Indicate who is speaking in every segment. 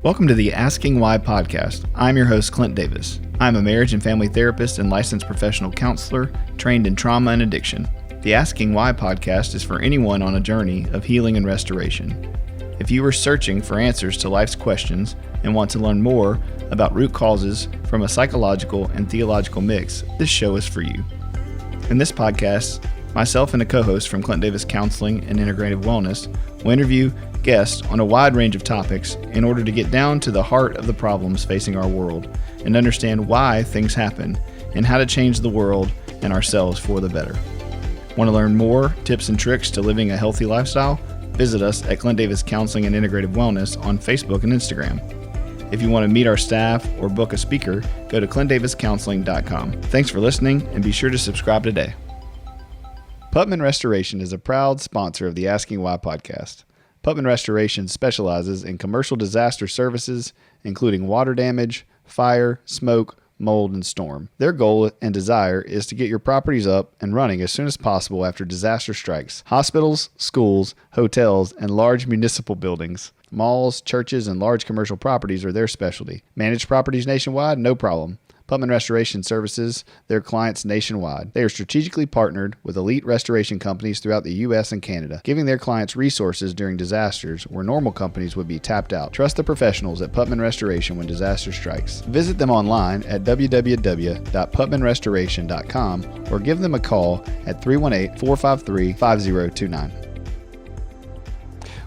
Speaker 1: Welcome to the Asking Why podcast. I'm your host, Clint Davis. I'm a marriage and family therapist and licensed professional counselor trained in trauma and addiction. The Asking Why podcast is for anyone on a journey of healing and restoration. If you are searching for answers to life's questions and want to learn more about root causes from a psychological and theological mix, this show is for you. In this podcast, myself and a co-host from Clint Davis Counseling and Integrative Wellness will interview guests on a wide range of topics in order to get down to the heart of the problems facing our world and understand why things happen and how to change the world and ourselves for the better. Want to learn more tips and tricks to living a healthy lifestyle? Visit us at Clint Davis Counseling and Integrative Wellness on Facebook and Instagram. If you want to meet our staff or book a speaker, go to clintdaviscounseling.com. Thanks for listening, and be sure to subscribe today. Putman Restoration is a proud sponsor of the Asking Why podcast. Putman Restoration specializes in commercial disaster services, including water damage, fire, smoke, mold, and storm. Their goal and desire is to get your properties up and running as soon as possible after disaster strikes. Hospitals, schools, hotels, and large municipal buildings. Malls, churches, and large commercial properties are their specialty. Managed properties nationwide? No problem. Putman Restoration services their clients nationwide. They are strategically partnered with elite restoration companies throughout the U.S. and Canada, giving their clients resources during disasters where normal companies would be tapped out. Trust the professionals at Putman Restoration when disaster strikes. Visit them online at www.putmanrestoration.com or give them a call at 318-453-5029.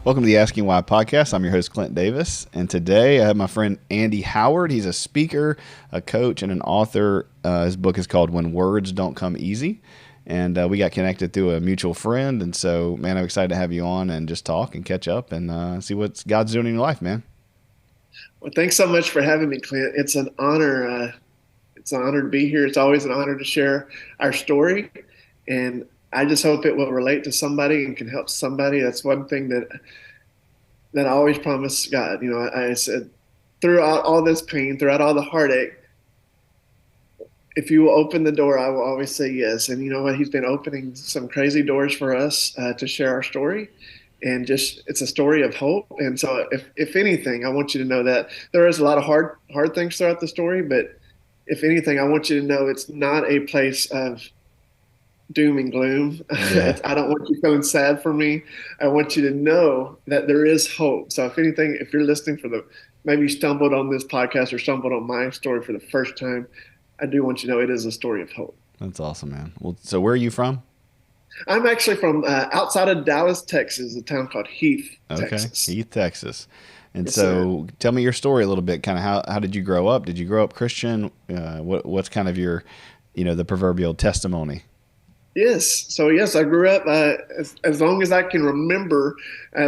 Speaker 1: Welcome to the Asking Why podcast. I'm your host, Clint Davis, and today I have my friend Andy Howard. He's a speaker, a coach, and an author. His book is called When Words Don't Come Easy, and we got connected through a mutual friend, and so, man, I'm excited to have you on and just talk and catch up and see what God's doing in your life, man.
Speaker 2: Well, thanks so much for having me, Clint. It's an honor. It's an honor to be here. It's always an honor to share our story, and I just hope it will relate to somebody and can help somebody. That's one thing that I always promise God. You know, I said, throughout all this pain, throughout all the heartache, if you will open the door, I will always say yes. And you know what? He's been opening some crazy doors for us to share our story. And just, it's a story of hope. And so if anything, I want you to know that there is a lot of hard things throughout the story. But if anything, I want you to know it's not a place of doom and gloom. Yeah. I don't want you feeling sad for me. I want you to know that there is hope. So if anything, if you're listening maybe you stumbled on this podcast or stumbled on my story for the first time, I do want you to know it is a story of hope.
Speaker 1: That's awesome, man. Well, so where are you from?
Speaker 2: I'm actually from outside of Dallas, Texas, a town called Heath, Texas.
Speaker 1: Heath, Texas. And
Speaker 2: yes,
Speaker 1: so
Speaker 2: sir.
Speaker 1: Tell me your story a little bit. Kind of how did you grow up? Did you grow up Christian? What's kind of your, the proverbial testimony?
Speaker 2: Yes. So, yes, I grew up as long as I can remember.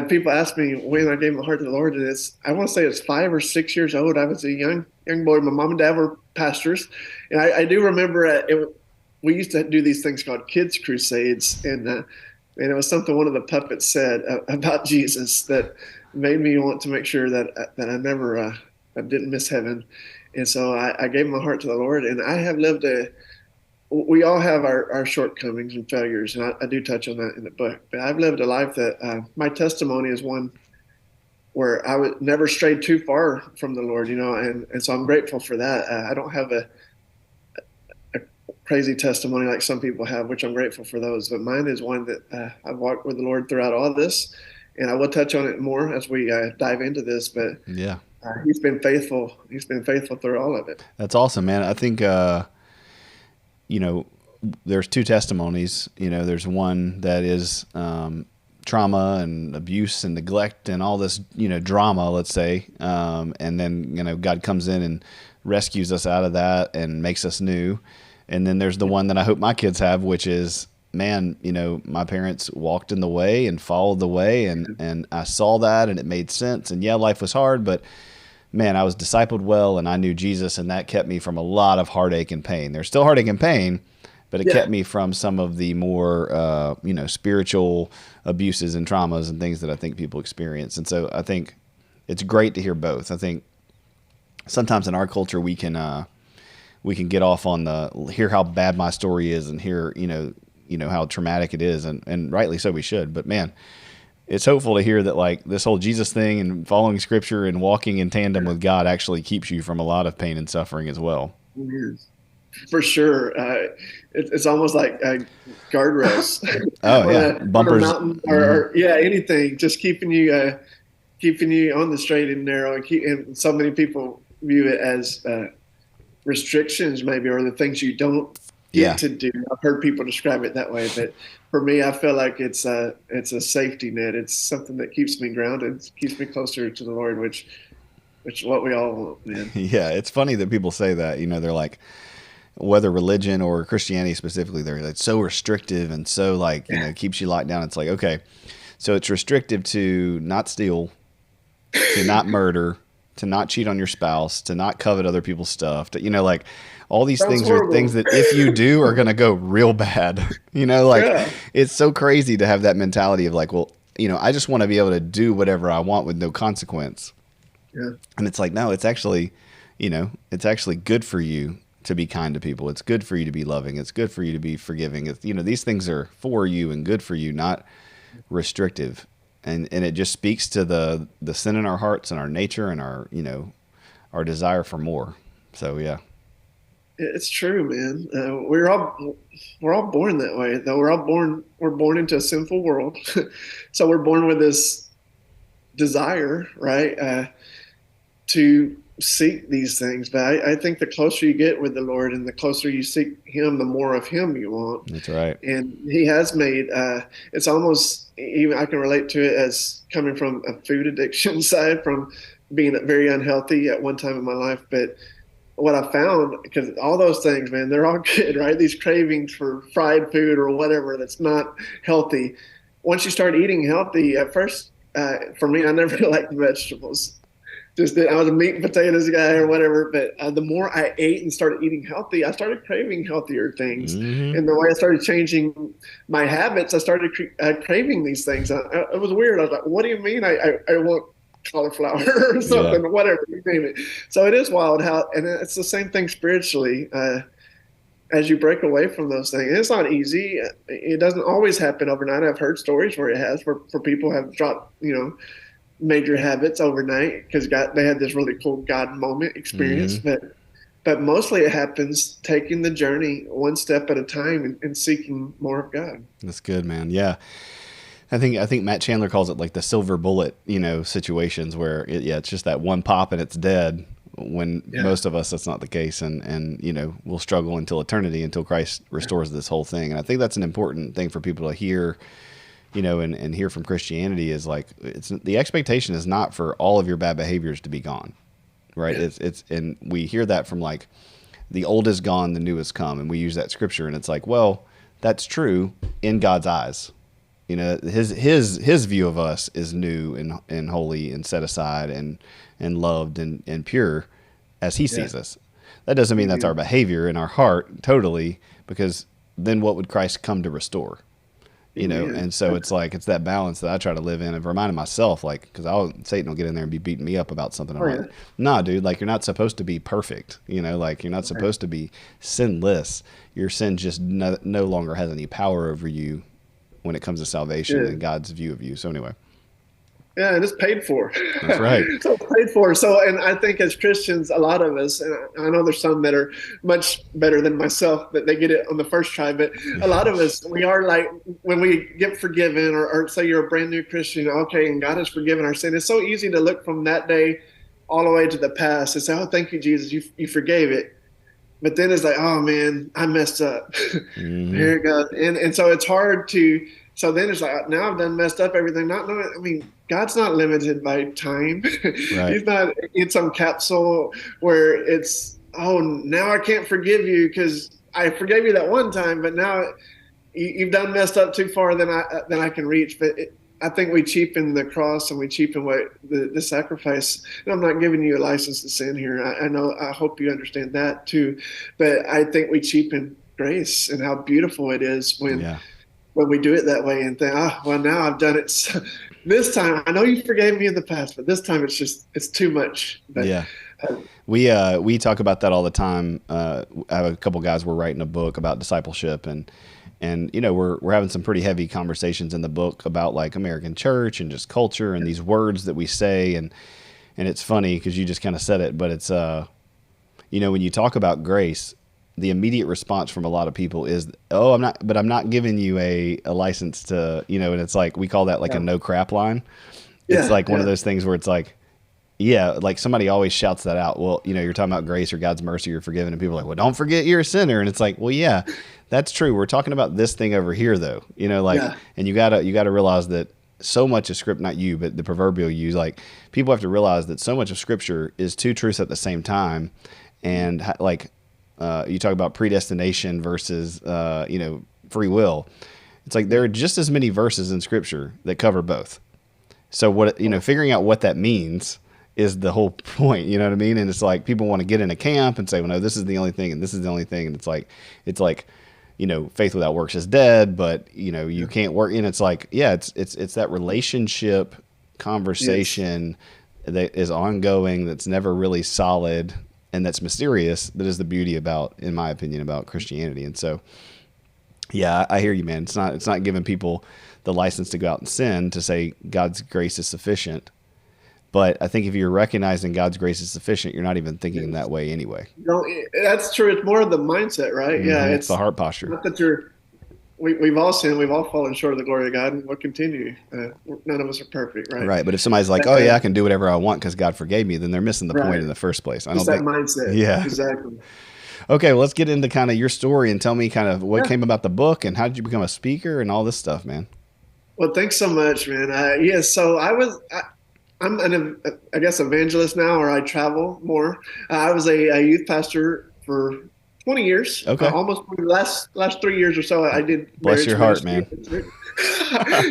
Speaker 2: People ask me when I gave my heart to the Lord. And I want to say it's 5 or 6 years old. I was a young boy. My mom and dad were pastors. And I do remember we used to do these things called kids crusades. And it was something one of the puppets said about Jesus that made me want to make sure that I never I didn't miss heaven. And so I gave my heart to the Lord. And I have lived we all have our shortcomings and failures, and I do touch on that in the book. But I've lived a life that my testimony is one where I would never stray too far from the Lord, and so I'm grateful for that. I don't have a crazy testimony like some people have, which I'm grateful for those. But mine is one that I've walked with the Lord throughout all of this, and I will touch on it more as we dive into this. But
Speaker 1: yeah,
Speaker 2: He's been faithful. He's been faithful through all of it.
Speaker 1: That's awesome, man. I think. There's two testimonies. There's one that is trauma and abuse and neglect and all this, drama, let's say. And then, God comes in and rescues us out of that and makes us new. And then there's the one that I hope my kids have, which is, man, my parents walked in the way and followed the way. And I saw that and it made sense. And yeah, life was hard, but man, I was discipled well and I knew Jesus, and that kept me from a lot of heartache and pain. There's still heartache and pain, but it kept me from some of the more, spiritual abuses and traumas and things that I think people experience. And so I think it's great to hear both. I think sometimes in our culture we can get off on hear how bad my story is and hear, how traumatic it is, and rightly so we should. But man, it's hopeful to hear that like this whole Jesus thing and following scripture and walking in tandem with God actually keeps you from a lot of pain and suffering as well.
Speaker 2: For sure. It's almost like guardrails
Speaker 1: Oh yeah.
Speaker 2: on a
Speaker 1: Bumpers.
Speaker 2: mountain or yeah, anything, just keeping you on the straight and narrow, and so many people view it as restrictions maybe, or the things you don't get to do. I've heard people describe it that way, but for me, I feel like it's a safety net. It's something that keeps me grounded, keeps me closer to the Lord, which is what we all want, man.
Speaker 1: Yeah, it's funny that people say that. They're like, whether religion or Christianity specifically, they're like so restrictive and so like keeps you locked down. It's like, okay, so it's restrictive to not steal, to not murder, to not cheat on your spouse, to not covet other people's stuff, to like all these
Speaker 2: Sounds
Speaker 1: things
Speaker 2: horrible.
Speaker 1: are things that if you do are going to go real bad. It's so crazy to have that mentality of like, well, I just want to be able to do whatever I want with no consequence.
Speaker 2: Yeah.
Speaker 1: And it's like, no, it's actually good for you to be kind to people. It's good for you to be loving. It's good for you to be forgiving. It's, these things are for you and good for you, not restrictive. And it just speaks to the sin in our hearts and our nature and our desire for more. So, yeah.
Speaker 2: It's true, man. We're all born that way, though. We're born into a sinful world. So we're born with this desire, right? To seek these things. But I think the closer you get with the Lord and the closer you seek him, the more of him you want.
Speaker 1: That's right.
Speaker 2: And he has made, it's almost, even I can relate to it as coming from a food addiction side, from being very unhealthy at one time in my life. But what I found, because all those things, man, they're all good, right? These cravings for fried food or whatever that's not healthy. Once you start eating healthy, at first, for me, I never liked vegetables. I was a meat and potatoes guy or whatever, but the more I ate and started eating healthy, I started craving healthier things.
Speaker 1: Mm-hmm.
Speaker 2: And the way I started changing my habits, I started craving these things. It was weird. I was like, what do you mean I want cauliflower or something, whatever, you name it. So it is wild how, and it's the same thing spiritually. As you break away from those things, it's not easy. It doesn't always happen overnight. I've heard stories where it has, where people have dropped, major habits overnight because they had this really cool God moment experience.
Speaker 1: Mm-hmm.
Speaker 2: But mostly it happens taking the journey one step at a time and seeking more of God.
Speaker 1: That's good, man. Yeah. I think Matt Chandler calls it like the silver bullet, situations where it's just that one pop and it's dead. When most of us, that's not the case. And we'll struggle until eternity, until Christ restores this whole thing. And I think that's an important thing for people to hear, and hear from Christianity is like, the expectation is not for all of your bad behaviors to be gone. Right. Yeah. And we hear that from like the old is gone, the new has come. And we use that scripture and it's like, well, that's true in God's eyes. His view of us is new and holy and set aside and loved and pure as he sees us. That doesn't mean that's our behavior in our heart totally, because then what would Christ come to restore? And so it's like, it's that balance that I try to live in, and reminding myself, like, because Satan will get in there and be beating me up about something. I'm like, nah, dude, like, you're not supposed to be perfect. Like, you're not supposed to be sinless. Your sin just no longer has any power over you when it comes to salvation and God's view of you. So anyway.
Speaker 2: Yeah, and it's paid for.
Speaker 1: That's right.
Speaker 2: So it's paid for. So, and I think as Christians, a lot of us, and I know there's some that are much better than myself, that they get it on the first try, but a lot of us, we are like, when we get forgiven, or say you're a brand new Christian, okay, and God has forgiven our sin, it's so easy to look from that day all the way to the past and say, oh, thank you, Jesus, you forgave it. But then it's like, oh man, I messed up. Mm-hmm. Here it goes. And so it's hard to, so then it's like, now I've done messed up everything. God's not limited by time. Right. He's not in some capsule where it's, oh, now I can't forgive you because I forgave you that one time, but now you've done messed up too far than I can reach. But I think we cheapen the cross and we cheapen what the sacrifice. And I'm not giving you a license to sin here. I hope you understand that too. But I think we cheapen grace and how beautiful it is when we do it that way and think, well, now I've done it. This time, I know you forgave me in the past, but this time it's too much. But,
Speaker 1: we talk about that all the time. I have a couple guys, we're writing a book about discipleship, and And, we're having some pretty heavy conversations in the book about like American church and just culture and these words that we say. And it's funny because you just kind of said it, but it's, when you talk about grace, the immediate response from a lot of people is, oh, I'm not giving you a license to, and it's like, we call that like a no crap line. It's like one of those things where it's like, yeah, like somebody always shouts that out. Well, you're talking about grace or God's mercy, you're forgiven. And people are like, well, don't forget you're a sinner. And it's like, well, yeah, that's true. We're talking about this thing over here though, and you gotta realize that so much of script, not you, but the proverbial you, like people have to realize that so much of scripture is two truths at the same time. And you talk about predestination versus, free will. It's like there are just as many verses in scripture that cover both. So figuring out what that means is the whole point, you know what I mean? And it's like people want to get in a camp and say, well, no, this is the only thing and this is the only thing. And it's like, faith without works is dead, but you can't work. And it's like, yeah, it's that relationship conversation that is ongoing, that's never really solid, and that's mysterious. That is the beauty about, in my opinion, about Christianity. And so, yeah, I hear you, man. It's not giving people the license to go out and sin, to say God's grace is sufficient. But I think if you're recognizing God's grace is sufficient, you're not even thinking in that way anyway.
Speaker 2: No, that's true. It's more of the mindset, right?
Speaker 1: Mm-hmm.
Speaker 2: Yeah,
Speaker 1: it's the heart posture.
Speaker 2: Not that we've all sinned, we've all fallen short of the glory of God, and we'll continue. None of us are perfect, right?
Speaker 1: Right. But if somebody's like, oh yeah, I can do whatever I want because God forgave me, then they're missing the point in the first place. I don't think
Speaker 2: that mindset.
Speaker 1: Yeah.
Speaker 2: Exactly.
Speaker 1: Okay, well, let's get into kind of your story and tell me kind of what came about the book and how did you become a speaker and all this stuff, man.
Speaker 2: Well, thanks so much, man. So I'm I guess evangelist now, or I travel more. I was a youth pastor for 20 years.
Speaker 1: Okay.
Speaker 2: Almost the last 3 years or so. I did.
Speaker 1: Bless your heart, man.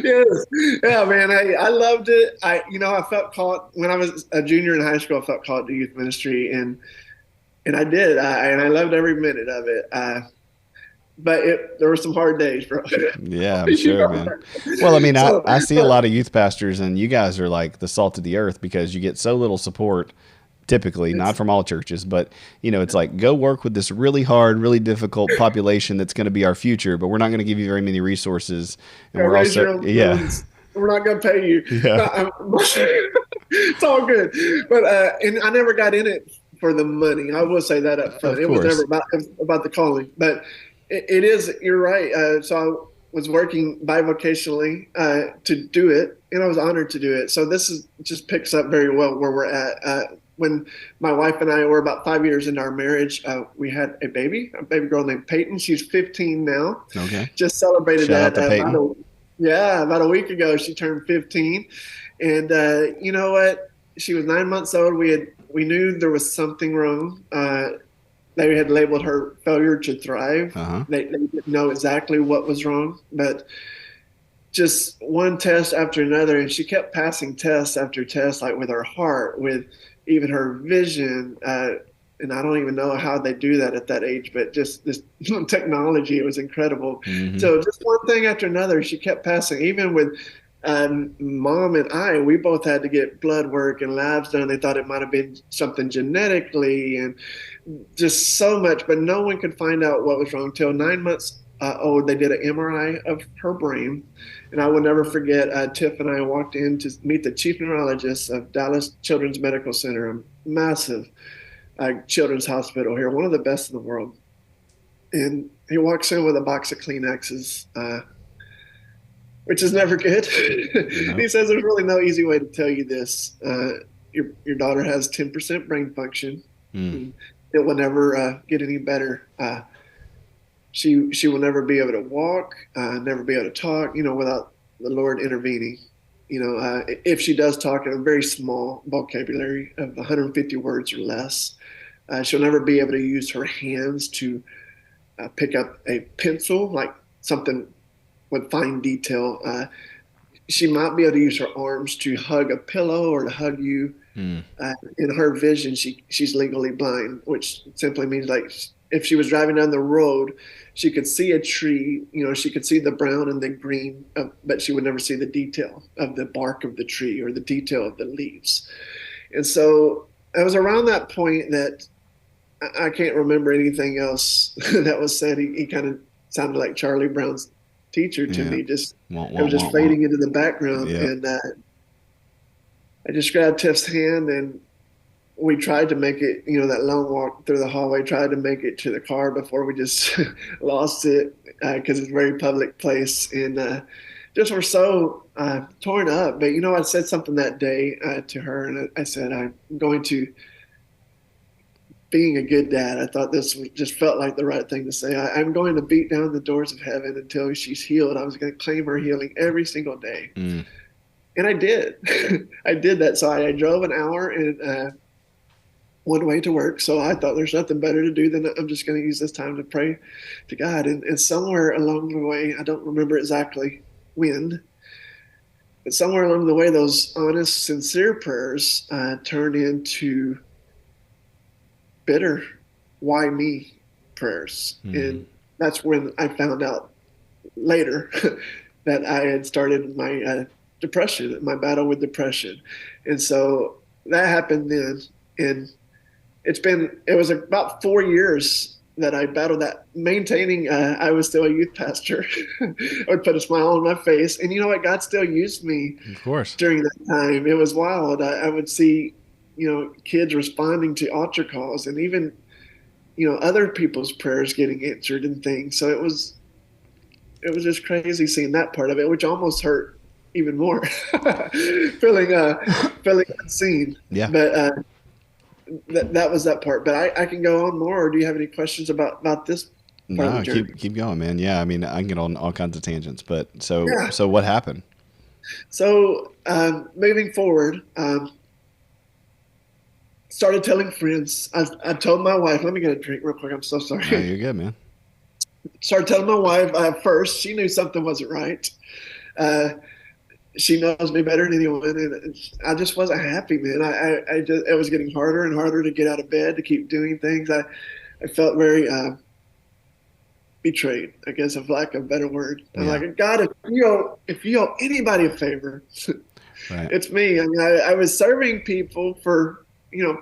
Speaker 2: Yes. Yeah, man. I loved it. I felt called when I was a junior in high school. I felt called to youth ministry, and I did. And I loved every minute of it. But there were some hard days, bro.
Speaker 1: Yeah, I'm sure, man. Well, I mean, I see a lot of youth pastors, and you guys are like the salt of the earth because you get so little support, typically, not from all churches, but, it's like, go work with this really hard, really difficult population that's going to be our future, but we're not going to give you very many resources. And we're also,
Speaker 2: we're not going to pay you.
Speaker 1: Yeah.
Speaker 2: It's all good. But, and I never got in it for the money. I will say that up front. It was never about the calling, but it is, you're right. So I was working bivocationally to do it, and I was honored to do it. So this just picks up very well where we're at. When my wife and I were about 5 years into our marriage, we had a baby girl named Peyton. She's 15 now.
Speaker 1: Okay.
Speaker 2: Just celebrated
Speaker 1: Shout
Speaker 2: that.
Speaker 1: out to Peyton.
Speaker 2: About a week ago, she turned 15. And you know what? She was 9 months old. We knew there was something wrong. They had labeled her failure to thrive.
Speaker 1: Uh-huh.
Speaker 2: They didn't know exactly what was wrong, but just one test after another. And she kept passing test after test, like with her heart, with even her vision. And I don't even know how they do that at that age, but just this technology, it was incredible. Mm-hmm. So just one thing after another, she kept passing. Even with Mom and I, we both had to get blood work and labs done. They thought it might have been something genetically and just so much, but no one could find out what was wrong. Till 9 months old, they did an MRI of her brain. And I will never forget, Tiff and I walked in to meet the chief neurologist of Dallas Children's Medical Center, a massive children's hospital here, one of the best in the world. And he walks in with a box of Kleenexes, which is never good. No. He says there's really no easy way to tell you this. Your daughter has 10% brain function. It will never get any better. She will never be able to walk, never be able to talk, without the Lord intervening. If she does talk in a very small vocabulary of 150 words or less, she'll never be able to use her hands to pick up a pencil, like something with fine detail. She might be able to use her arms to hug a pillow or to hug you. In her vision, she's legally blind, which simply means like if she was driving down the road, she could see a tree, she could see the brown and the green, but she would never see the detail of the bark of the tree or the detail of the leaves. And so I was around that point that I can't remember anything else that was said. He kind of sounded like Charlie Brown's teacher to me. Just
Speaker 1: Wah,
Speaker 2: it
Speaker 1: wah,
Speaker 2: was just
Speaker 1: wah, wah.
Speaker 2: fading into the background,
Speaker 1: Yep.
Speaker 2: and I just grabbed Tiff's hand, and we tried to make it, that long walk through the hallway, tried to make it to the car before we just lost it, because it's a very public place, and just were so torn up. But I said something that day to her, and I said, I'm going to, being a good dad, I thought just felt like the right thing to say. I'm going to beat down the doors of heaven until she's healed. I was going to claim her healing every single day.
Speaker 1: Mm.
Speaker 2: And I did. I did that. So I drove an hour and one way to work. So I thought there's nothing better to do than I'm just going to use this time to pray to God. And somewhere along the way, I don't remember exactly when, but somewhere along the way, those honest, sincere prayers turned into bitter, why me prayers. And that's when I found out later that I had started my depression, my battle with depression. And so that happened then. And it was about 4 years that I battled that, maintaining, I was still a youth pastor. I would put a smile on my face. And you know what? God still used me,
Speaker 1: Of course,
Speaker 2: during that time. It was wild. I would see, kids responding to altar calls, and even, other people's prayers getting answered and things. So it was just crazy seeing that part of it, which almost hurt even more, feeling unseen.
Speaker 1: Yeah.
Speaker 2: But that was that part. But I can go on more. Or do you have any questions about this part of
Speaker 1: No,
Speaker 2: the journey?
Speaker 1: keep going, man. Yeah, I mean, I can get on all kinds of tangents, but
Speaker 2: Yeah.
Speaker 1: so what happened?
Speaker 2: So moving forward, started telling friends. I told my wife, let me get a drink real quick. I'm so sorry.
Speaker 1: No, you're good, man.
Speaker 2: Started telling my wife first. She knew something wasn't right. She knows me better than anyone, and I just wasn't happy, man. It was getting harder and harder to get out of bed, to keep doing things. I felt very betrayed, I guess, of lack of a better word. I'm
Speaker 1: Yeah.
Speaker 2: like, God, if you owe anybody a favor,
Speaker 1: Right.
Speaker 2: it's me. I mean, I was serving people for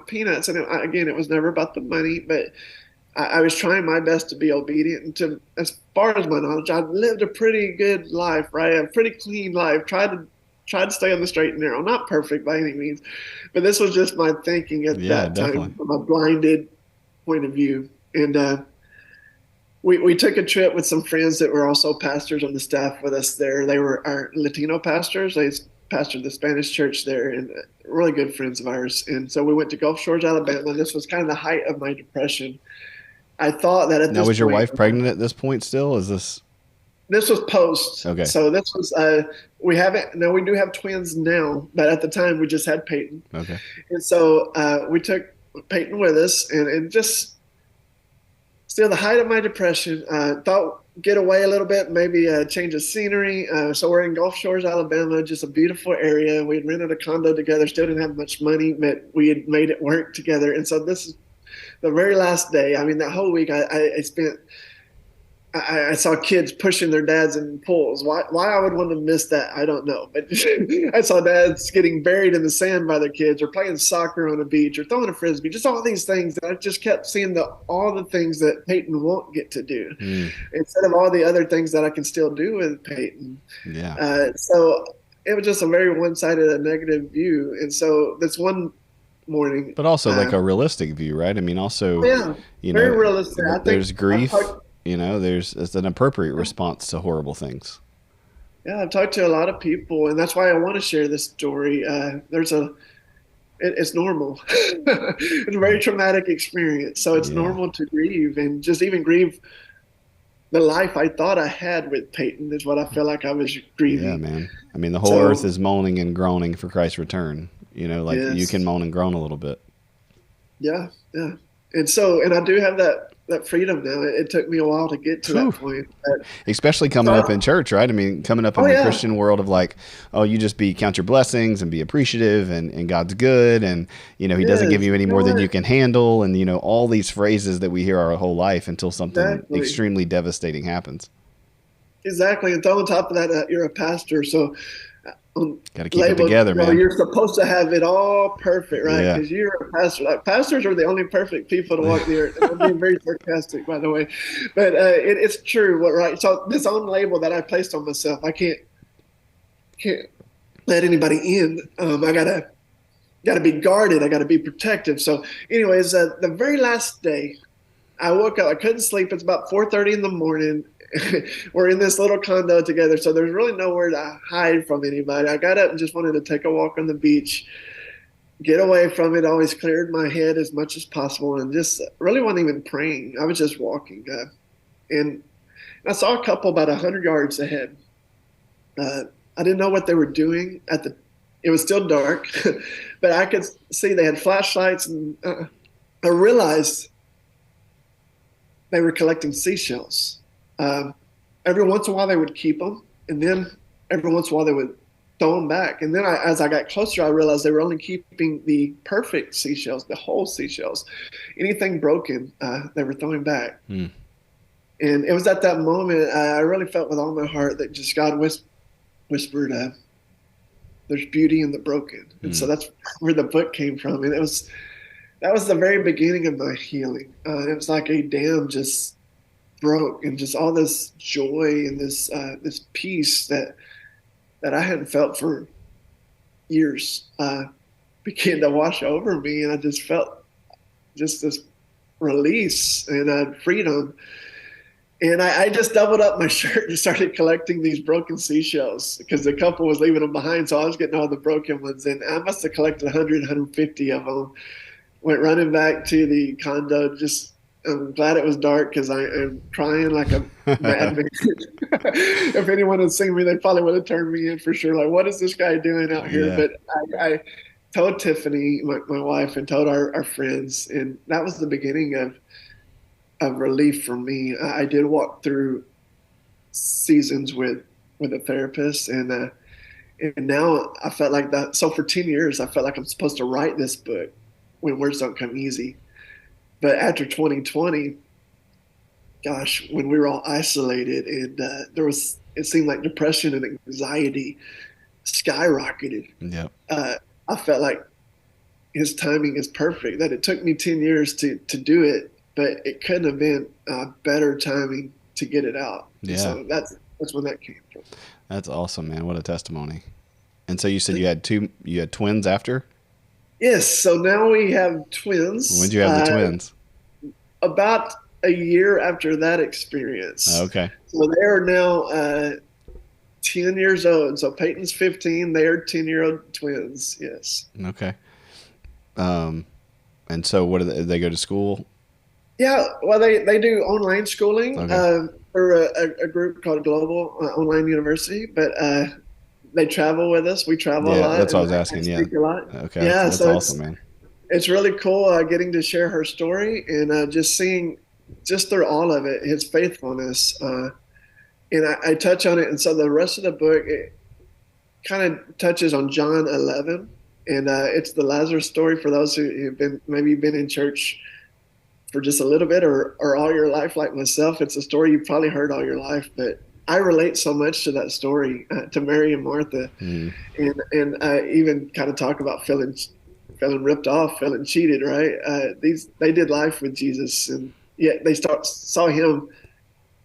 Speaker 2: peanuts, and again, it was never about the money, but I was trying my best to be obedient. And as far as my knowledge, I lived a pretty good life, right? A pretty clean life. Tried to stay on the straight and narrow. Not perfect by any means, but this was just my thinking at
Speaker 1: Yeah,
Speaker 2: that
Speaker 1: definitely.
Speaker 2: time, from a blinded point of view. And we took a trip with some friends that were also pastors on the staff with us there. They were our Latino pastors. They pastored the Spanish church there, and really good friends of ours. And so we went to Gulf Shores, Alabama. This was kind of the height of my depression. I thought that at
Speaker 1: Now,
Speaker 2: this
Speaker 1: was your
Speaker 2: point,
Speaker 1: wife pregnant at this point still? Is this
Speaker 2: this was post.
Speaker 1: okay?
Speaker 2: So this was we haven't. Now we do have twins now, but at the time we just had Peyton.
Speaker 1: Okay.
Speaker 2: And so we took Peyton with us, and just still the height of my depression. Thought get away a little bit, maybe change of scenery. So we're in Gulf Shores, Alabama, just a beautiful area. We had rented a condo together. Still didn't have much money, but we had made it work together. And so this is the very last day. I mean, that whole week I spent. I saw kids pushing their dads in pools. Why I would want to miss that, I don't know. But I saw dads getting buried in the sand by their kids, or playing soccer on a beach, or throwing a frisbee. Just all these things. And I just kept seeing all the things that Peyton won't get to do, instead of all the other things that I can still do with Peyton.
Speaker 1: Yeah.
Speaker 2: So it was just a very one-sided, a negative view. And so this one morning,
Speaker 1: But also like a realistic view, right? I mean, also,
Speaker 2: yeah, very realistic. I think
Speaker 1: there's grief. It's an appropriate response to horrible things.
Speaker 2: Yeah, I've talked to a lot of people, and that's why I want to share this story. It's normal. It's a very traumatic experience, so it's normal to grieve, and just even grieve the life I thought I had with Peyton is what I feel like I was grieving.
Speaker 1: Yeah, man. I mean, the whole earth is moaning and groaning for Christ's return.
Speaker 2: Yes.
Speaker 1: You can moan and groan a little bit.
Speaker 2: Yeah, yeah. And I do have that freedom now. It took me a while to get to that point.
Speaker 1: Especially coming up in church, right? I mean, coming up in the Christian world of like, oh, you just count your blessings and be appreciative, and God's good, and he doesn't give you any more than you can handle, and all these phrases that we hear our whole life until something extremely devastating happens.
Speaker 2: Exactly. And on top of that, you're a pastor, so
Speaker 1: Got to keep it together, man.
Speaker 2: You're supposed to have it all perfect, right?
Speaker 1: Yeah.
Speaker 2: Because you're a pastor. Like, pastors are the on't perfect people to walk the earth. And I'm being very sarcastic, by the way, but it's true. Right? So this own label that I placed on myself, I can't let anybody in. I gotta be guarded. I gotta be protective. So, anyways, the very last day, I woke up. I couldn't sleep. It's about 4:30 in the morning. We're in this little condo together, so there's really nowhere to hide from anybody. I got up and just wanted to take a walk on the beach, get away from it. Always cleared my head as much as possible, and just really wasn't even praying. I was just walking, and I saw a couple about 100 yards ahead. I didn't know what they were doing it was still dark, but I could see they had flashlights, and I realized they were collecting seashells. Every once in a while they would keep them, and then every once in a while they would throw them back. And then as I got closer, I realized they were only keeping the perfect seashells, the whole seashells. Anything broken, they were throwing back. And it was at that moment I really felt with all my heart that just God whispered, there's beauty in the broken. And so that's where the book came from. And that was the very beginning of my healing. It was like a dam just broke, and just all this joy and this peace that I hadn't felt for years began to wash over me, and I just felt just this release and freedom. And I just doubled up my shirt and started collecting these broken seashells because the couple was leaving them behind, so I was getting all the broken ones, and I must have collected 100, 150 of them. Went running back to the condo. I'm glad it was dark because I'm crying like a madman. If anyone had seen me, they probably would have turned me in for sure. Like, what is this guy doing out here? Yeah. But I told Tiffany, my wife, and told our friends, and that was the beginning of relief for me. I did walk through seasons with a therapist, and now I felt like that. So for 10 years, I felt like I'm supposed to write this book when words don't come easy. But after 2020, gosh, when we were all isolated, and it seemed like depression and anxiety skyrocketed.
Speaker 1: Yep.
Speaker 2: I felt like his timing is perfect, that it took me 10 years to do it, but it couldn't have been better timing to get it out.
Speaker 1: Yeah.
Speaker 2: So that's when that came from.
Speaker 1: That's awesome, man. What a testimony. And so you said you had twins after?
Speaker 2: Yes. So now we have twins.
Speaker 1: When did you have the twins?
Speaker 2: About a year after that experience.
Speaker 1: Okay.
Speaker 2: So they are now 10 years old. So Peyton's 15. They are 10-year-old twins. Yes.
Speaker 1: Okay. And so what do they go to school?
Speaker 2: Yeah. Well, they do online schooling for a group called Global Online University, but they travel with us. We travel a lot.
Speaker 1: Yeah, that's what I was asking. Yeah.
Speaker 2: A lot.
Speaker 1: Okay.
Speaker 2: Yeah.
Speaker 1: That's awesome, man.
Speaker 2: It's really cool getting to share her story and just seeing just through all of it, his faithfulness. And I touch on it. And so the rest of the book, it kind of touches on John 11. And it's the Lazarus story for those who have maybe been in church for just a little bit or all your life like myself. It's a story you've probably heard all your life, but I relate so much to that story, to Mary and Martha, and even kind of talk about feeling ripped off, feeling cheated, right? They did life with Jesus, and yet they saw him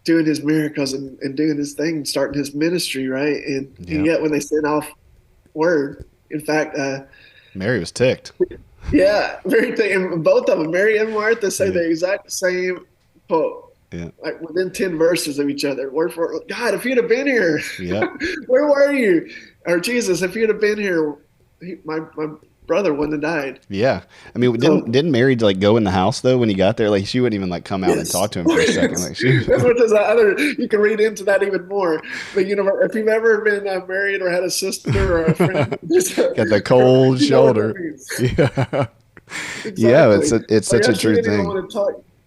Speaker 2: doing his miracles and doing his thing, starting his ministry, right? And yet when they sent off word, in fact,
Speaker 1: Mary was ticked.
Speaker 2: Yeah, very ticked. And both of them, Mary and Martha, say the exact same quote.
Speaker 1: Yeah.
Speaker 2: Like within 10 verses of each other, word for word. God, if you'd have been here, where were you? Or Jesus, if you'd have been here, my brother wouldn't have died.
Speaker 1: Yeah. I mean, didn't Mary like go in the house though when he got there? Like she wouldn't even like come out and talk to him for a second. Like
Speaker 2: that's what there's you can read into that even more. But if you've ever been married or had a sister or a friend,
Speaker 1: got the cold shoulder. Yeah. Exactly. Yeah, it's such a true thing.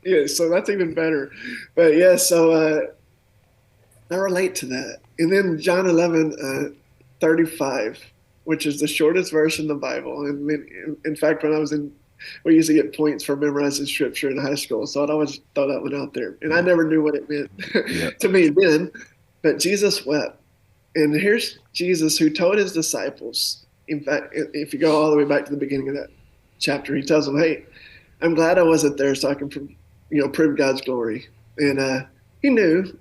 Speaker 2: Yeah, so that's even better. But yeah, so I relate to that. And then John 11:35, which is the shortest verse in the Bible. And in fact, when I was we used to get points for memorizing scripture in high school, so I'd always throw that one out there. And I never knew what it meant to me then. But Jesus wept. And here's Jesus who told his disciples, in fact, if you go all the way back to the beginning of that chapter, he tells them, hey, I'm glad I wasn't there so I can, prove God's glory. And he knew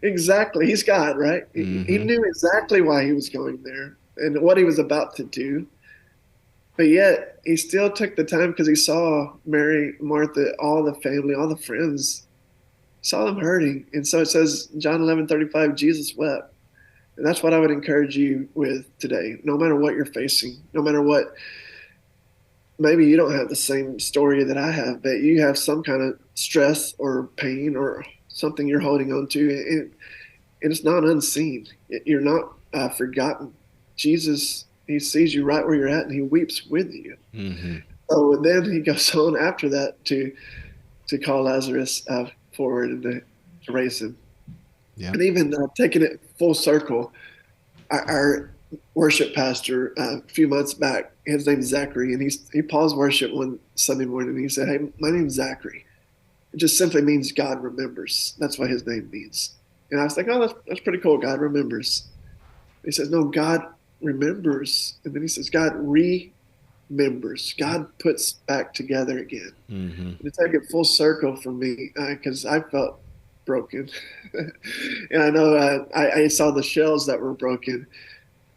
Speaker 2: exactly, he's God, right? He knew exactly why he was going there and what he was about to do. But yet he still took the time because he saw Mary, Martha, all the family, all the friends, saw them hurting. And so it says, John 11:35, Jesus wept. And that's what I would encourage you with today. No matter what you're facing, no matter what, maybe you don't have the same story that I have, but you have some kind of stress or pain or something you're holding on to, and it's not unseen. You're not forgotten. Jesus, he sees you right where you're at, and he weeps with you. So then he goes on after that to call Lazarus forward and to raise him. Yeah. And even taking it full circle, our worship pastor a few months back, his name's Zachary, and he paused worship one Sunday morning and he said, hey, my name's Zachary. It just simply means God remembers. That's what his name means. And I was like, oh, that's pretty cool. God remembers. He says, no, God remembers. And then he says, God remembers. God puts back together again. And to take it full circle for me, because I felt broken. And I know I saw the shells that were broken,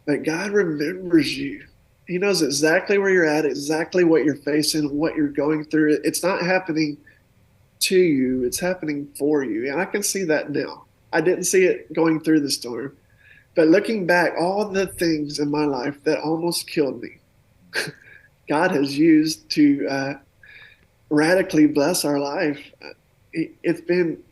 Speaker 2: but God remembers you. He knows exactly where you're at, exactly what you're facing, what you're going through. It's not happening to you, it's happening for you. And I can see that now. I didn't see it going through the storm, but looking back, all the things in my life that almost killed me, God has used to radically bless our life. It's been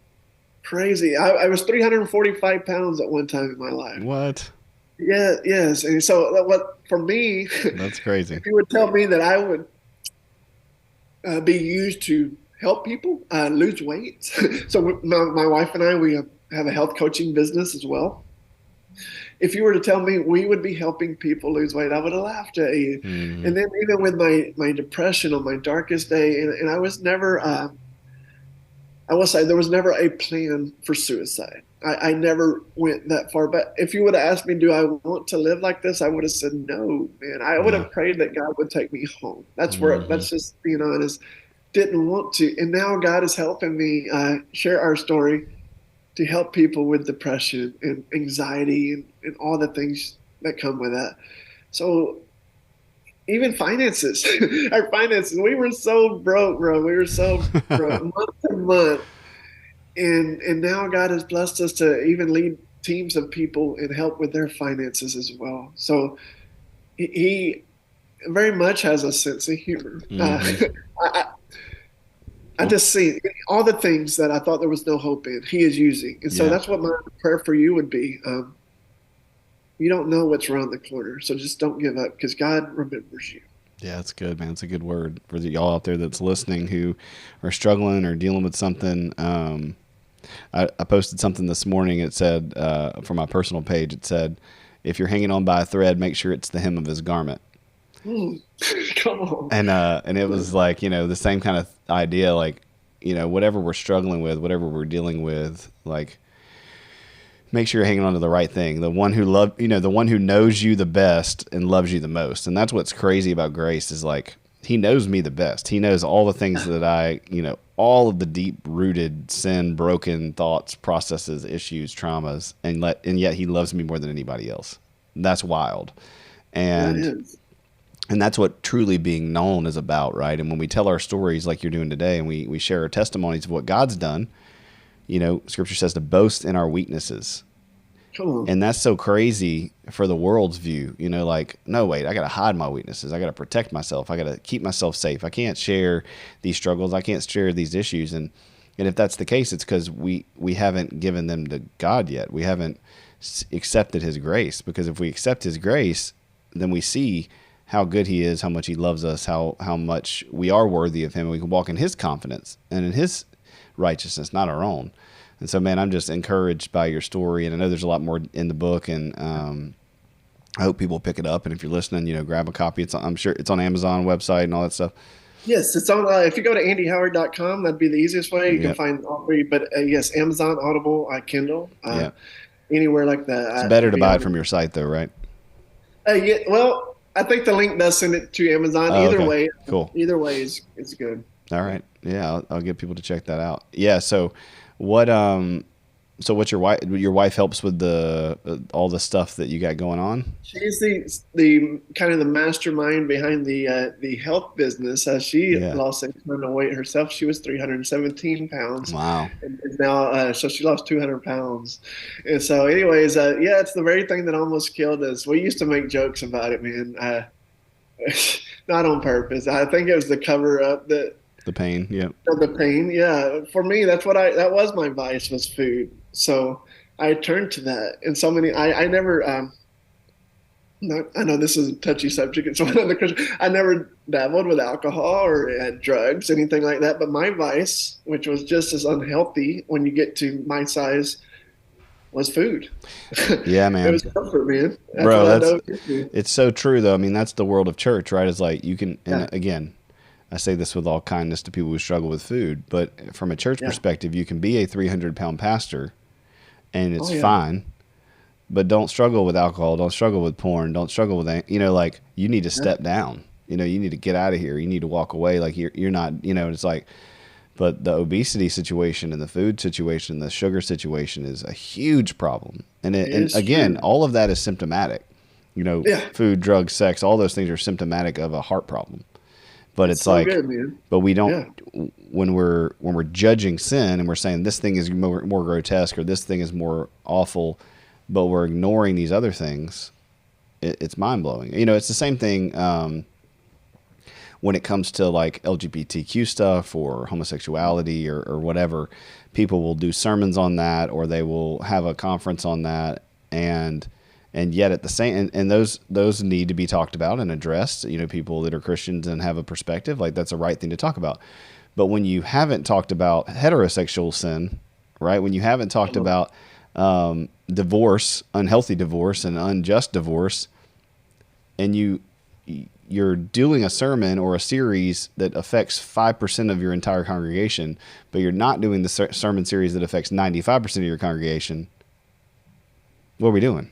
Speaker 2: crazy. I was 345 pounds at one time in my life.
Speaker 1: What?
Speaker 2: Yeah, yes. And so what for me,
Speaker 1: that's crazy.
Speaker 2: If you would tell me that I would be used to help people lose weight. So my wife and I, we have a health coaching business as well. If you were to tell me we would be helping people lose weight, I would have laughed at you. And then even with my depression on my darkest day, and I was never, I will say there was never a plan for suicide. I never went that far. But if you would have asked me, do I want to live like this? I would have said, no, man. I would have prayed that God would take me home. That's where, that's just being honest. Didn't want to. And now God is helping me share our story to help people with depression and anxiety and all the things that come with that. So even finances, our finances, we were so broke, bro. We were so broke month to month. And now God has blessed us to even lead teams of people and help with their finances as well. So he very much has a sense of humor. I just see all the things that I thought there was no hope in, he is using. And so that's what my prayer for you would be. You don't know what's around the corner, so just don't give up because God remembers you.
Speaker 1: Yeah, that's good, man. It's a good word for y'all out there that's listening who are struggling or dealing with something. I posted something this morning. It said, for my personal page, it said, if you're hanging on by a thread, make sure it's the hem of his garment.
Speaker 2: Come on.
Speaker 1: And it was like, the same kind of idea, like, whatever we're struggling with, whatever we're dealing with, like, make sure you're hanging on to the right thing. The one who the one who knows you the best and loves you the most. And that's what's crazy about grace is like, he knows me the best. He knows all the things that I, all of the deep rooted sin, broken thoughts, processes, issues, traumas, and yet he loves me more than anybody else. That's wild. And that's what truly being known is about, right? And when we tell our stories like you're doing today and we share our testimonies of what God's done, Scripture says to boast in our weaknesses. And that's so crazy for the world's view, like, no, wait, I got to hide my weaknesses. I got to protect myself. I got to keep myself safe. I can't share these struggles. I can't share these issues. And if that's the case, it's because we haven't given them to God yet. We haven't accepted his grace, because if we accept his grace, then we see how good he is, how much he loves us, how much we are worthy of him. And we can walk in his confidence and in his righteousness, not our own. And so, man, I'm just encouraged by your story, and I know there's a lot more in the book, and I hope people pick it up. And if you're listening, grab a copy. I'm sure it's on Amazon website and all that stuff.
Speaker 2: Yes, it's on. If you go to andyhoward.com, that'd be the easiest way. You can find all three. But yes, Amazon, Audible, Kindle. anywhere like that.
Speaker 1: It's better to buy it from your site though, right?
Speaker 2: Yeah, well, I think the link does send it to Amazon.
Speaker 1: Oh, okay. Cool.
Speaker 2: Either way is good.
Speaker 1: All right. Yeah, I'll get people to check that out. Yeah. So, what what's your wife? Your wife helps with the all the stuff that you got going on.
Speaker 2: She's the kind of the mastermind behind the health business. She lost a ton of weight herself. She was 317 pounds.
Speaker 1: Wow.
Speaker 2: And now, so she lost 200 pounds. And so, anyways, yeah, it's the very thing that almost killed us. We used to make jokes about it, man. Not on purpose. I think it was the cover up that.
Speaker 1: The pain, yeah.
Speaker 2: The pain, yeah. For me, that was my vice, was food. So I turned to that. And so many, I never, I know this is a touchy subject. It's one of the Christian. I never dabbled with alcohol or drugs, anything like that. But my vice, which was just as unhealthy when you get to my size, was food.
Speaker 1: Yeah, man.
Speaker 2: It was comfort, man.
Speaker 1: Bro, it's so true, though. I mean, that's the world of church, right? It's like you can, and again, I say this with all kindness to people who struggle with food, but from a church perspective, you can be a 300-pound pastor and it's fine, but don't struggle with alcohol. Don't struggle with porn. Don't struggle with, like you need to step down, you need to get out of here. You need to walk away. Like you're not, it's like, but the obesity situation and the food situation, the sugar situation is a huge problem. And again, all of that is symptomatic, food, drugs, sex, all those things are symptomatic of a heart problem. But it's so like, good, but we don't, when we're judging sin and we're saying this thing is more grotesque or this thing is more awful, but we're ignoring these other things, it's mind blowing. It's the same thing when it comes to like LGBTQ stuff or homosexuality or whatever. People will do sermons on that, or they will have a conference on that, and yet at the same, and those need to be talked about and addressed, people that are Christians and have a perspective, like that's the right thing to talk about. But when you haven't talked about heterosexual sin, right? When you haven't talked about divorce, unhealthy divorce and unjust divorce, and you're doing a sermon or a series that affects 5% of your entire congregation, but you're not doing the sermon series that affects 95% of your congregation, what are we doing?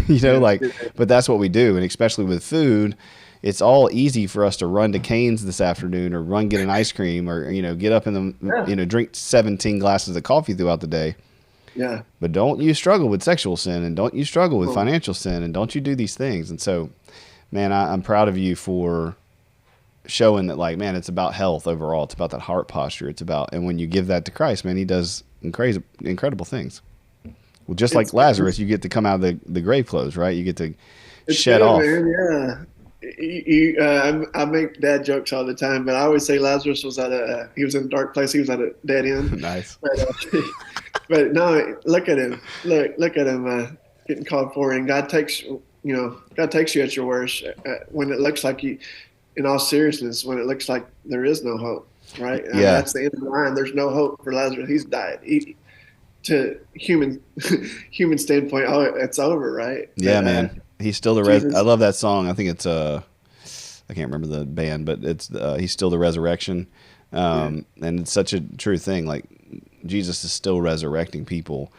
Speaker 1: But that's what we do. And especially with food, it's all easy for us to run to Cane's this afternoon or get an ice cream or, get up in the, drink 17 glasses of coffee throughout the day.
Speaker 2: Yeah.
Speaker 1: But don't you struggle with sexual sin, and don't you struggle with financial sin, and don't you do these things. And so, man, I'm proud of you for showing that, like, man, it's about health overall. It's about that heart posture. It's about, and when you give that to Christ, man, he does incredible things. Well, just like Lazarus, you get to come out of the grave clothes, right? You get to shed off.
Speaker 2: Man, yeah. I make dad jokes all the time, but I always say Lazarus was he was in a dark place. He was at a dead end.
Speaker 1: Nice.
Speaker 2: But no, look at him. Look at him getting called for, and God takes you at your worst when it looks like you, in all seriousness, when it looks like there is no hope, right?
Speaker 1: Yeah.
Speaker 2: That's the end of the line. There's no hope for Lazarus. He's died. To human standpoint, it's over, right?
Speaker 1: Yeah, man. He's still the I love that song. I think it's I can't remember the band, but it's he's still the resurrection. And it's such a true thing. Like Jesus is still resurrecting people,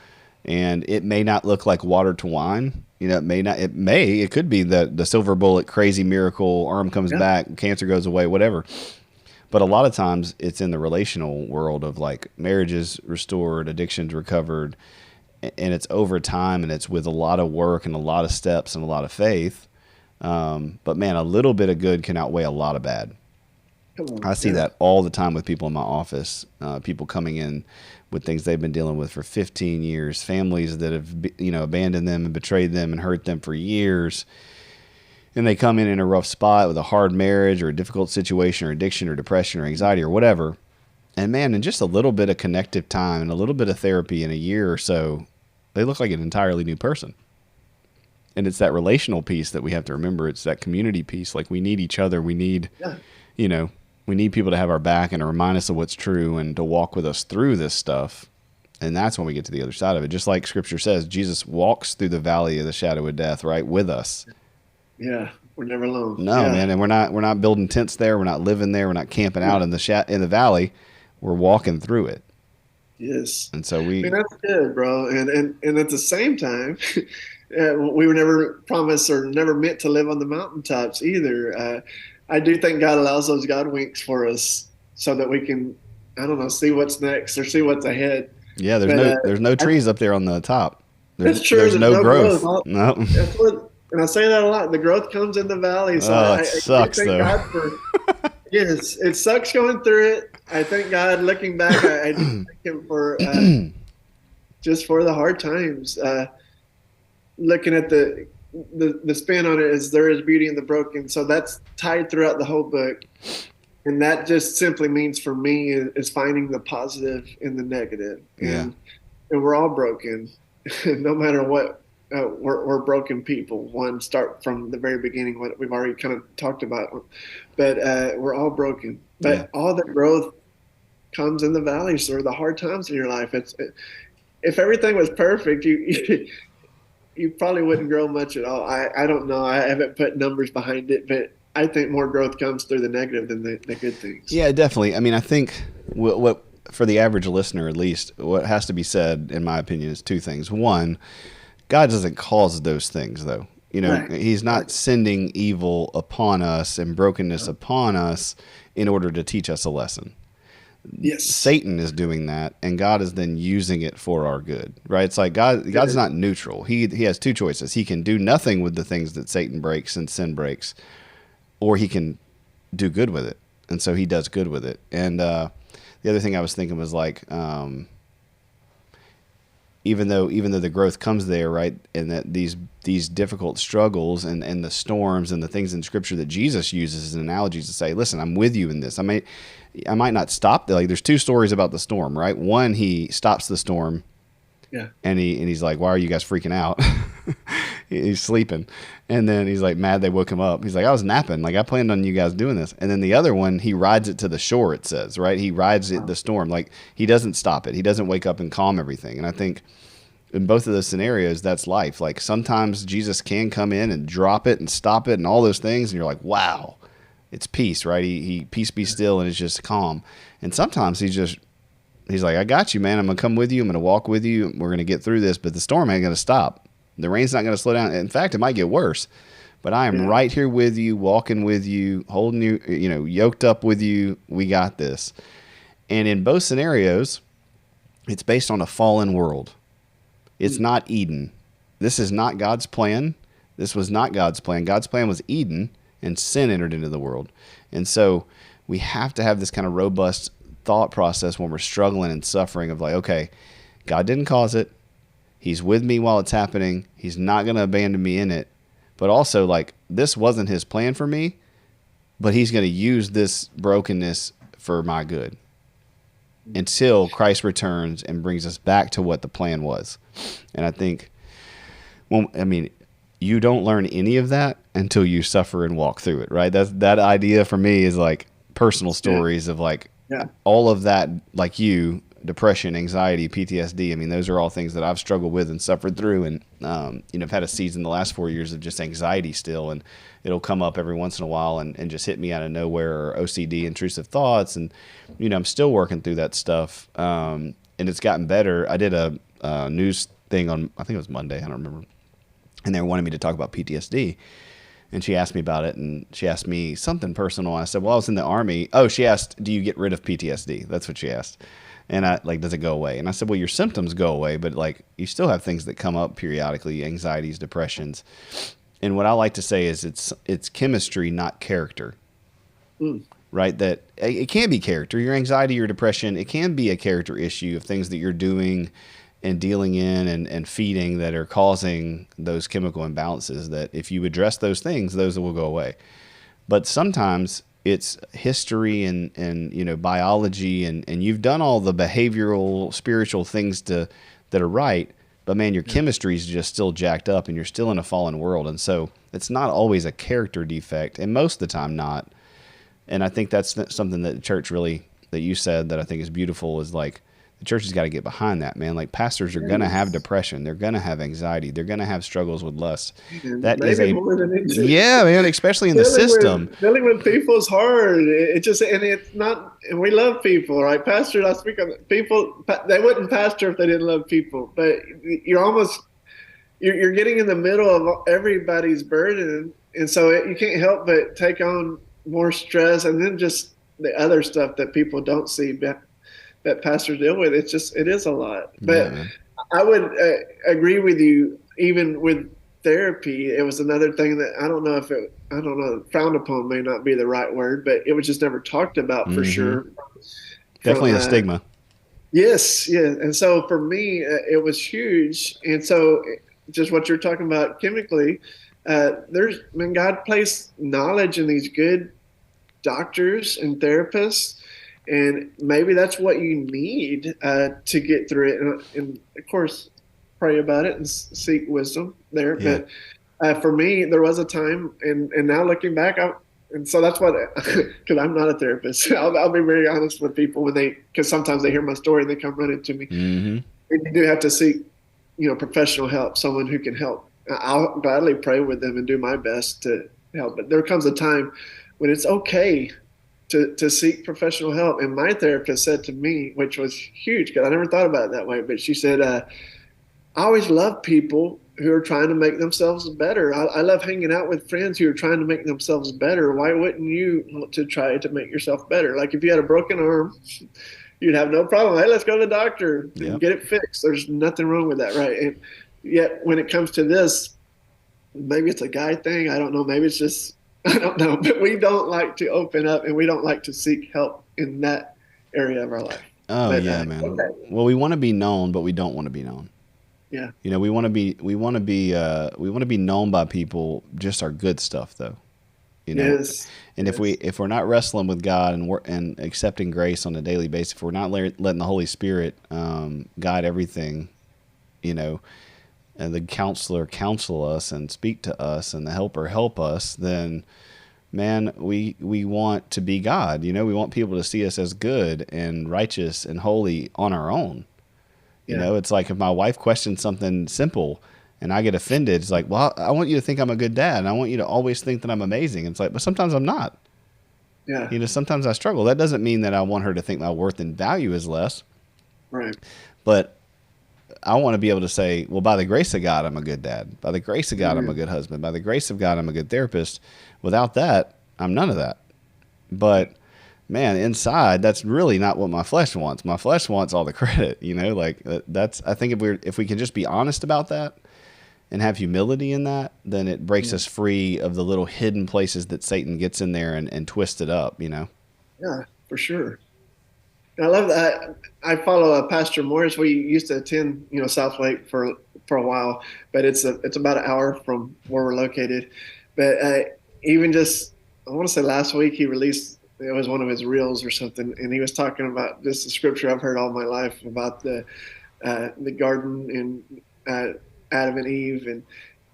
Speaker 1: and it may not look like water to wine. It could be the silver bullet, crazy miracle, arm comes back, cancer goes away, whatever. But a lot of times it's in the relational world of like marriages restored, addictions recovered, and it's over time, and it's with a lot of work and a lot of steps and a lot of faith. But man, a little bit of good can outweigh a lot of bad. I see that all the time with people in my office, people coming in with things they've been dealing with for 15 years, families that have, abandoned them and betrayed them and hurt them for years. And they come in a rough spot with a hard marriage or a difficult situation or addiction or depression or anxiety or whatever. And man, in just a little bit of connective time and a little bit of therapy in a year or so, they look like an entirely new person. And it's that relational piece that we have to remember. It's that community piece. Like we need each other. We need, we need people to have our back and to remind us of what's true and to walk with us through this stuff. And that's when we get to the other side of it. Just like Scripture says, Jesus walks through the valley of the shadow of death, right, with us.
Speaker 2: Yeah, we're never alone.
Speaker 1: No, man, and we're not building tents there. We're not living there. We're not camping out in the valley. We're walking through it.
Speaker 2: Yes.
Speaker 1: And so
Speaker 2: I mean,
Speaker 1: we,
Speaker 2: that's good, bro. And at the same time, we were never promised or never meant to live on the mountaintops either. I do think God allows those God winks for us so that we can, I don't know, see what's next or see what's ahead.
Speaker 1: yeah,
Speaker 2: But
Speaker 1: there's no
Speaker 2: I,
Speaker 1: trees up there on the top.
Speaker 2: it's true.
Speaker 1: There's
Speaker 2: There's
Speaker 1: no
Speaker 2: no growth.
Speaker 1: growth. No.
Speaker 2: That's what, and I say that a lot. The growth comes in the valley. So
Speaker 1: Oh, it
Speaker 2: I do
Speaker 1: sucks
Speaker 2: thank
Speaker 1: though.
Speaker 2: God for, yes, it sucks going through it. I thank God looking back. I do thank Him for just for the hard times. Looking at the spin on it is there is beauty in the broken. So that's tied throughout the whole book. And that just simply means for me is finding the positive in the negative.
Speaker 1: Yeah.
Speaker 2: And we're all broken, no matter what. We're broken people. One, start from the very beginning, what we've already kind of talked about, but we're all broken.
Speaker 1: Yeah.
Speaker 2: But all the growth comes in the valleys or the hard times in your life. If everything was perfect, you probably wouldn't grow much at all. I don't know. I haven't put numbers behind it, but I think more growth comes through the negative than the good things.
Speaker 1: Yeah, definitely. I mean, I think what for the average listener, at least, what has to be said, in my opinion, is two things. One, God doesn't cause those things, though. You know,
Speaker 2: Right.
Speaker 1: He's not sending evil upon us and brokenness upon us in order to teach us a lesson.
Speaker 2: Yes.
Speaker 1: Satan is doing that, and God is then using it for our good, right? It's like God's not neutral. He has two choices. He can do nothing with the things that Satan breaks and sin breaks, or he can do good with it. And so he does good with it. And the other thing I was thinking was like, even though the growth comes there, right, and that these difficult struggles and the storms and the things in Scripture that Jesus uses as analogies to say, listen, I'm with you in this. I might not stop. Like, there's two stories about the storm, right? One, he stops the storm,
Speaker 2: Yeah.
Speaker 1: and he's like, why are you guys freaking out? He's sleeping, and then he's like mad they woke him up. He's like, I was napping. Like, I planned on you guys doing this. And then the other one, he rides it to the shore. It says, right? He rides it the storm. Like, he doesn't stop it. He doesn't wake up and calm everything. And I think in both of those scenarios, that's life. Like, sometimes Jesus can come in and drop it and stop it and all those things, and you're like, wow, it's peace, right? He peace be still, and it's just calm. And sometimes he's like, I got you, man. I'm gonna come with you. I'm gonna walk with you. We're gonna get through this, but the storm ain't gonna stop. The rain's not gonna slow down. In fact, it might get worse. But I am right here with you, walking with you, holding you, yoked up with you. We got this. And in both scenarios, it's based on a fallen world. It's not Eden. This is not God's plan. This was not God's plan. God's plan was Eden, and sin entered into the world. And so we have to have this kind of robust thought process when we're struggling and suffering of like, okay, God didn't cause it. He's with me while it's happening. He's not going to abandon me in it. But also, like, this wasn't his plan for me, but he's going to use this brokenness for my good until Christ returns and brings us back to what the plan was. And I think, you don't learn any of that until you suffer and walk through it, right? That idea for me is like personal stories of like all of that, like depression, anxiety, PTSD. I mean, those are all things that I've struggled with and suffered through. And, I've had a season the last 4 years of just anxiety still, and it'll come up every once in a while and just hit me out of nowhere, or OCD, intrusive thoughts. And, I'm still working through that stuff. And it's gotten better. I did a news thing on, I think it was Monday, I don't remember. And they wanted me to talk about PTSD. And she asked me about it, and she asked me something personal. I said, well, I was in the Army. Oh, she asked, do you get rid of PTSD? That's what she asked. And I like, does it go away? And I said, well, your symptoms go away, but like, you still have things that come up periodically, anxieties, depressions. And what I like to say is it's chemistry, not character, right? That it can be character, your anxiety, your depression. It can be a character issue of things that you're doing and dealing in and feeding that are causing those chemical imbalances, that if you address those things, those will go away. But sometimes it's history and biology, and you've done all the behavioral, spiritual things that are right, but man, your chemistry is just still jacked up, and you're still in a fallen world. And so it's not always a character defect, and most of the time not. And I think that's something that the church really, that you said that I think is beautiful, is like, the church has got to get behind that, man. Like pastors are going to have depression. They're going to have anxiety. They're going to have struggles with lust. That is
Speaker 2: Maybe more than it.
Speaker 1: yeah, man, especially in the system.
Speaker 2: Dealing with people is hard. It just, and it's not, and we love people, right? Pastors, I speak of people, they wouldn't pastor if they didn't love people, but you're getting in the middle of everybody's burden. And so you can't help but take on more stress, and then just the other stuff that people don't see that pastors deal with. It is a lot. But yeah, I would agree with you. Even with therapy, it was another thing that I don't know, frowned upon may not be the right word, but it was just never talked about for sure.
Speaker 1: Definitely a stigma.
Speaker 2: Yes, yeah. And so for me, it was huge. And so just what you're talking about chemically, God placed knowledge in these good doctors and therapists, and maybe that's what you need to get through it. And of course, pray about it and seek wisdom there. Yeah. But for me, there was a time, and now looking back, and so that's what, because I'm not a therapist. I'll be very honest with people because sometimes they hear my story and they come running to me. And you do have to seek, professional help, someone who can help. I'll gladly pray with them and do my best to help. But there comes a time when it's okay to seek professional help. And my therapist said to me, which was huge because I never thought about it that way, but she said, I always love people who are trying to make themselves better. I love hanging out with friends who are trying to make themselves better. Why wouldn't you want to try to make yourself better? Like if you had a broken arm, you'd have no problem. Hey, let's go to the doctor and get it fixed. There's nothing wrong with that, right? And yet when it comes to this, maybe it's a guy thing. I don't know. Maybe it's just, I don't know. But we don't like to open up, and we don't like to seek help in that area of our life.
Speaker 1: Oh, but, yeah, man. Okay. Well, we want to be known, but we don't want to be known.
Speaker 2: Yeah.
Speaker 1: We want to be known by people, just our good stuff though.
Speaker 2: Yes.
Speaker 1: And if we're not wrestling with God and accepting grace on a daily basis, if we're not letting the Holy Spirit guide everything, and the counselor counsel us and speak to us and the helper help us, then man, we want to be God. We want people to see us as good and righteous and holy on our own. It's like if my wife questions something simple and I get offended, it's like, well, I want you to think I'm a good dad, and I want you to always think that I'm amazing. It's like, but sometimes I'm not.
Speaker 2: Yeah.
Speaker 1: Sometimes I struggle. That doesn't mean that I want her to think my worth and value is less.
Speaker 2: Right.
Speaker 1: But I want to be able to say, well, by the grace of God, I'm a good dad. By the grace of God, I'm a good husband. By the grace of God, I'm a good therapist. Without that, I'm none of that. But man, inside, that's really not what my flesh wants. My flesh wants all the credit, that's, I think if we can just be honest about that and have humility in that, then it breaks us free of the little hidden places that Satan gets in there and twist it up,
Speaker 2: Yeah, for sure. I love that. I follow Pastor Morris. We used to attend, South Lake for a while, but it's about an hour from where we're located. But even just, I want to say last week he released, it was one of his reels or something, and he was talking about just the scripture I've heard all my life about the garden and Adam and Eve, and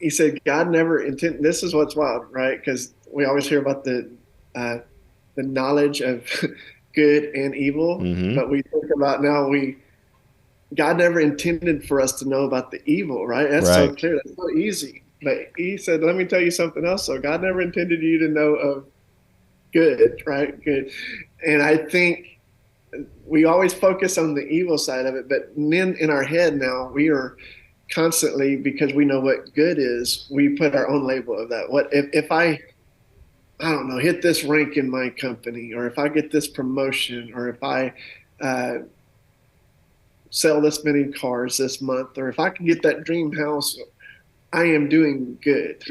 Speaker 2: he said God never intended. This is what's wild, right? Because we always hear about the knowledge of good and evil, but we think about now God never intended for us to know about the evil, right? That's so clear. That's so easy. But he said, let me tell you something else. So God never intended you to know of good, right? Good. And I think we always focus on the evil side of it, but then in our head now, we are constantly, because we know what good is, we put our own label of that. What if I don't know, hit this rank in my company, or if I get this promotion, or if I sell this many cars this month, or if I can get that dream house, I am doing good.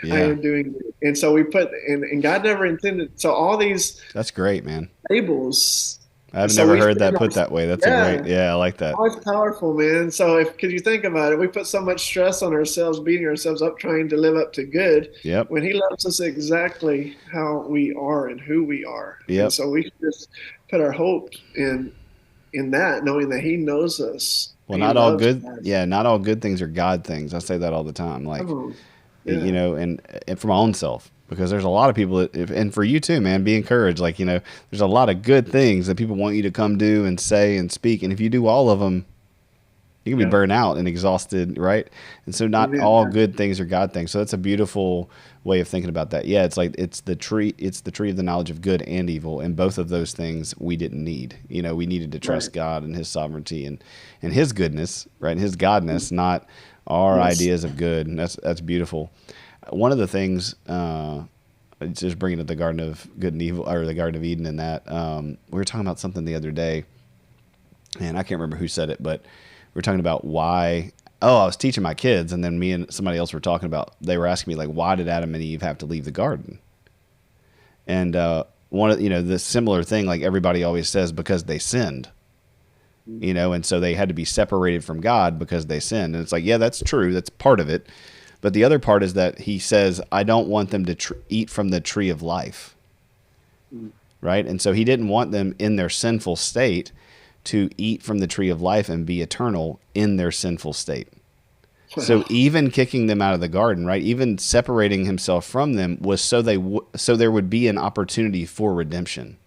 Speaker 2: Yeah. I am doing good. And so we put, and God never intended, so all these.
Speaker 1: That's great, man.
Speaker 2: Labels.
Speaker 1: I've never heard that put that way. That's a great, I like that.
Speaker 2: Oh, it's powerful, man. So because you think about it, we put so much stress on ourselves, beating ourselves up, trying to live up to good.
Speaker 1: Yep.
Speaker 2: When he loves us exactly how we are and who we are.
Speaker 1: Yep.
Speaker 2: And so we should just put our hope in that, knowing that he knows us.
Speaker 1: Well, not all good. Yeah. Not all good things are God things. I say that all the time. Like, and for my own self, because there's a lot of people that, and for you too, man, be encouraged. Like, there's a lot of good things that people want you to come do and say and speak. And if you do all of them, you can be burned out and exhausted, right? And so not all good things are God things. So that's a beautiful way of thinking about that. Yeah, it's like it's the tree of the knowledge of good and evil, and both of those things we didn't need. We needed to trust God and His sovereignty and His goodness, right? And His godness, not our ideas of good. And that's beautiful. One of the things, just bringing up the Garden of Good and Evil, or the Garden of Eden, and that we were talking about something the other day, and I can't remember who said it, but we were talking about why. Oh, I was teaching my kids, and then me and somebody else were talking about. They were asking me, like, why did Adam and Eve have to leave the garden? And one of the similar thing, like everybody always says, because they sinned. And so they had to be separated from God because they sinned. And it's like, yeah, that's true. That's part of it. But the other part is that He says, I don't want them to eat from the tree of life. Right? And so He didn't want them in their sinful state to eat from the tree of life and be eternal in their sinful state. Wow. So even kicking them out of the garden, right? Even separating Himself from them was so there would be an opportunity for redemption.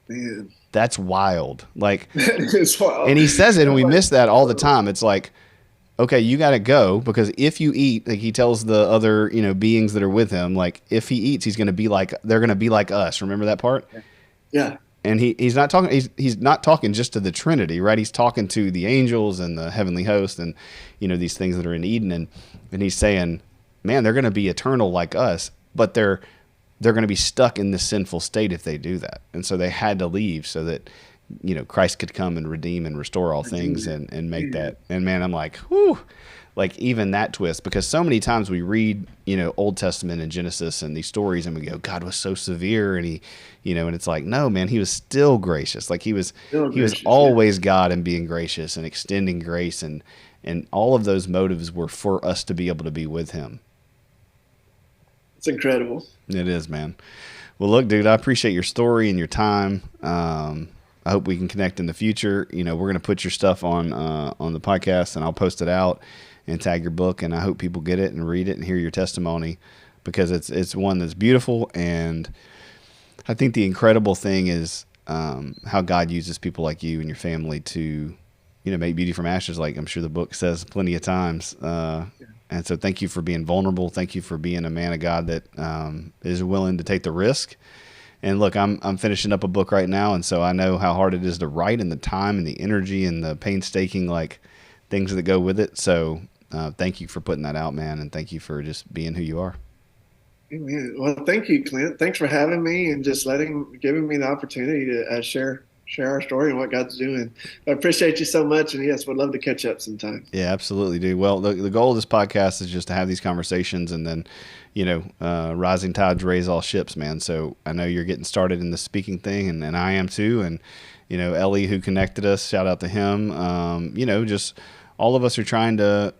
Speaker 2: Man.
Speaker 1: That's wild. Like,
Speaker 2: that is wild.
Speaker 1: And He says it, and we miss that all the time. It's like, okay, you got to go, because if you eat, like He tells the other, beings that are with Him, like if He eats, they're going to be like us. Remember that part?
Speaker 2: Yeah.
Speaker 1: And he's not talking. He's not talking just to the Trinity, right? He's talking to the angels and the heavenly host, and these things that are in Eden. And He's saying, man, they're going to be eternal like us, but they're going to be stuck in this sinful state if they do that. And so they had to leave so that Christ could come and redeem and restore all things and make that. And man, I'm like, whew. Like even that twist, because so many times we read, Old Testament and Genesis and these stories, and we go, God was so severe, and He, and it's like, no, man, He was still gracious. Like He was always God and being gracious and extending grace, and all of those motives were for us to be able to be with Him.
Speaker 2: It's incredible.
Speaker 1: It is, man. Well, look, dude, I appreciate your story and your time. I hope we can connect in the future. We're going to put your stuff on the podcast, and I'll post it out and tag your book, and I hope people get it and read it and hear your testimony, because it's one that's beautiful. And I think the incredible thing is how God uses people like you and your family to, make beauty from ashes, like I'm sure the book says plenty of times. And so thank you for being vulnerable. Thank you for being a man of God that is willing to take the risk. And look, I'm finishing up a book right now, and so I know how hard it is to write, and the time and the energy and the painstaking things that go with it. So thank you for putting that out, man, and thank you for just being who you are.
Speaker 2: Amen. Well, thank you, Clint. Thanks for having me and just giving me the opportunity to share our story and what God's doing. I appreciate you so much, and yes, would love to catch up sometime.
Speaker 1: Yeah, absolutely, dude. Well, the goal of this podcast is just to have these conversations, and then, rising tides raise all ships, man. So I know you're getting started in the speaking thing, and I am too. And, Ellie, who connected us, shout out to him. Just all of us are trying to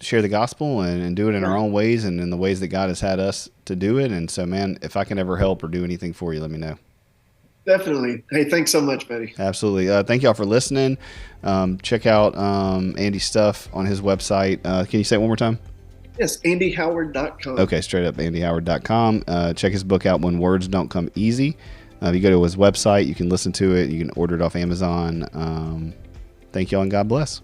Speaker 1: share the gospel and do it in our own ways and in the ways that God has had us to do it. And so, man, if I can ever help or do anything for you, let me know.
Speaker 2: Definitely. Hey, thanks so much, buddy.
Speaker 1: Absolutely. Thank y'all for listening. Check out Andy's stuff on his website. Can you say it one more time?
Speaker 2: Yes, andyhoward.com.
Speaker 1: Okay, straight up andyhoward.com. Check his book out, When Words Don't Come Easy. If you go to his website, you can listen to it. You can order it off Amazon. Thank y'all, and God bless.